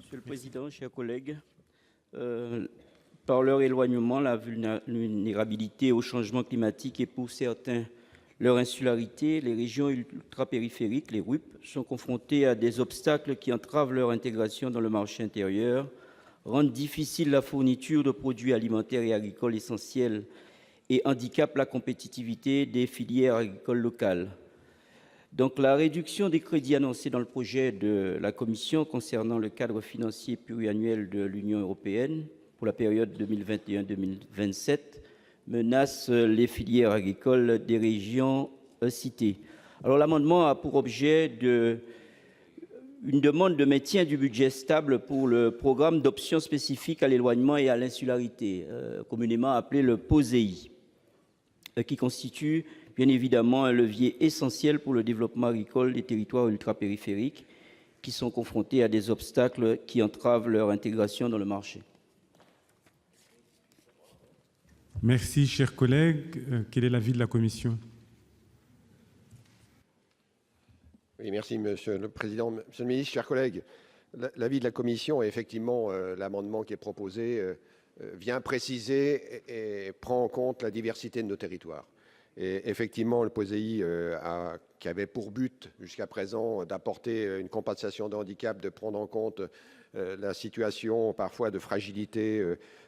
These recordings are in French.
Monsieur le Président, chers collègues, par leur éloignement, la vulnérabilité au changement climatique et pour certains leur insularité, les régions ultrapériphériques, les RUP, sont confrontées à des obstacles qui entravent leur intégration dans le marché intérieur, rendent difficile la fourniture de produits alimentaires et agricoles essentiels et handicapent la compétitivité des filières agricoles locales. Donc, la réduction des crédits annoncés dans le projet de la Commission concernant le cadre financier pluriannuel de l'Union européenne pour la période 2021-2027 menace les filières agricoles des régions citées. Alors, l'amendement a pour objet une demande de maintien du budget stable pour le programme d'options spécifiques à l'éloignement et à l'insularité, communément appelé le POSEI, qui constitue bien évidemment un levier essentiel pour le développement agricole des territoires ultrapériphériques qui sont confrontés à des obstacles qui entravent leur intégration dans le marché. Merci, chers collègues. Quel est l'avis de la commission ? Oui, merci, Monsieur le Président. Monsieur le Ministre, chers collègues, l'avis de la commission, effectivement, l'amendement qui est proposé vient préciser et prend en compte la diversité de nos territoires. Et effectivement, le POSEI, qui avait pour but jusqu'à présent d'apporter une compensation de handicap, de prendre en compte la situation parfois de fragilité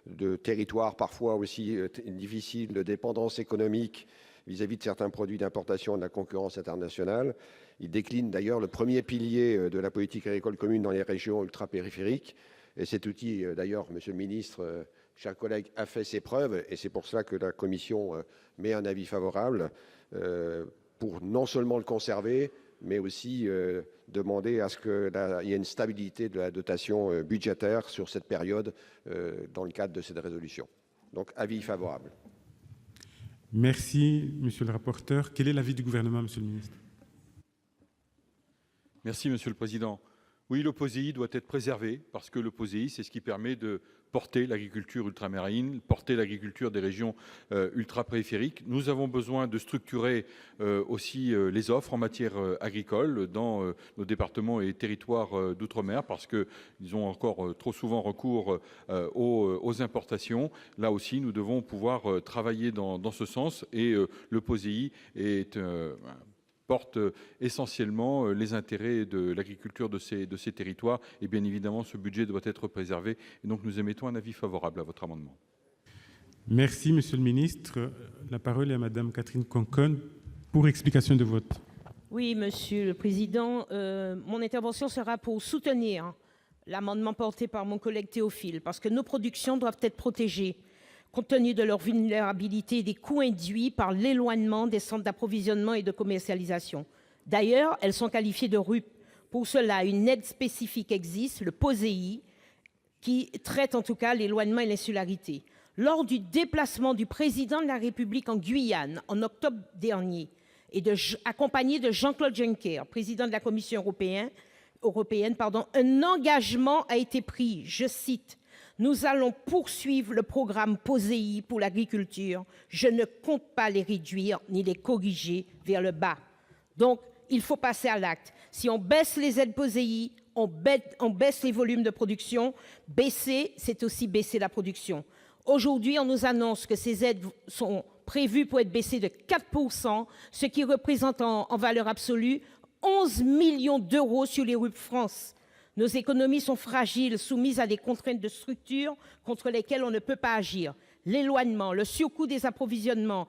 de territoires, parfois aussi difficile, de dépendance économique vis-à-vis de certains produits d'importation de la concurrence internationale. Il décline d'ailleurs le premier pilier de la politique agricole commune dans les régions ultrapériphériques. Et cet outil, d'ailleurs, Monsieur le Ministre, chers collègues, a fait ses preuves, et c'est pour cela que la Commission met un avis favorable pour non seulement le conserver, mais aussi demander à ce qu'il y ait une stabilité de la dotation budgétaire sur cette période dans le cadre de cette résolution. Donc, avis favorable. Merci, Monsieur le rapporteur. Quel est l'avis du gouvernement, Monsieur le ministre ? Merci, Monsieur le Président. Oui, le POSEI doit être préservé parce que le POSEI, c'est ce qui permet de porter l'agriculture ultramarine, porter l'agriculture des régions ultrapériphériques. Nous avons besoin de structurer aussi les offres en matière agricole dans nos départements et territoires d'outre-mer parce qu'ils ont encore trop souvent recours aux importations. Là aussi, nous devons pouvoir travailler dans ce sens et le POSEI porte essentiellement les intérêts de l'agriculture de ces territoires. Et bien évidemment, ce budget doit être préservé. Et donc, nous émettons un avis favorable à votre amendement. Merci, Monsieur le ministre. La parole est à Madame Catherine Conconne pour explication de vote. Oui, Monsieur le Président, mon intervention sera pour soutenir l'amendement porté par mon collègue Théophile, parce que nos productions doivent être protégées compte tenu de leur vulnérabilité et des coûts induits par l'éloignement des centres d'approvisionnement et de commercialisation. D'ailleurs, elles sont qualifiées de RUP. Pour cela, une aide spécifique existe, le POSEI, qui traite en tout cas l'éloignement et l'insularité. Lors du déplacement du président de la République en Guyane en octobre dernier, et accompagné de Jean-Claude Juncker, président de la Commission européenne, un engagement a été pris, je cite, « Nous allons poursuivre le programme POSEI pour l'agriculture. Je ne compte pas les réduire ni les corriger vers le bas. » Donc, il faut passer à l'acte. Si on baisse les aides POSEI, on baisse les volumes de production. Baisser, c'est aussi baisser la production. Aujourd'hui, on nous annonce que ces aides sont prévues pour être baissées de 4%, ce qui représente en valeur absolue 11 millions d'euros sur les RUP France. Nos économies sont fragiles, soumises à des contraintes de structure contre lesquelles on ne peut pas agir. L'éloignement, le surcoût des approvisionnements,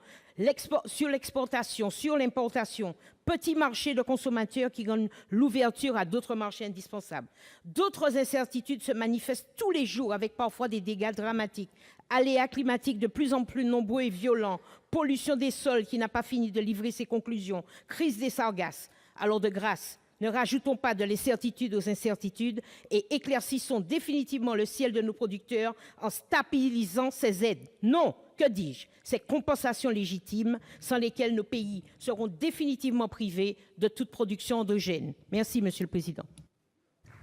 sur l'exportation, sur l'importation, petits marchés de consommateurs qui gagnent l'ouverture à d'autres marchés indispensables. D'autres incertitudes se manifestent tous les jours avec parfois des dégâts dramatiques. Aléas climatiques de plus en plus nombreux et violents, pollution des sols qui n'a pas fini de livrer ses conclusions, crise des sargasses. Alors de grâce, ne rajoutons pas de l'incertitude aux incertitudes et éclaircissons définitivement le ciel de nos producteurs en stabilisant ces aides. Non, que dis-je, ces compensations légitimes sans lesquelles nos pays seront définitivement privés de toute production endogène. Merci, Monsieur le Président.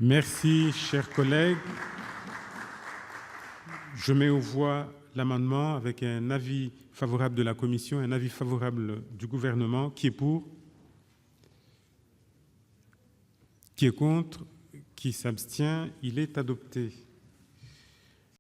Merci, chers collègues. Je mets aux voix l'amendement avec un avis favorable de la commission et un avis favorable du gouvernement. Qui est pour ? Qui est contre ? Qui s'abstient? Il est adopté.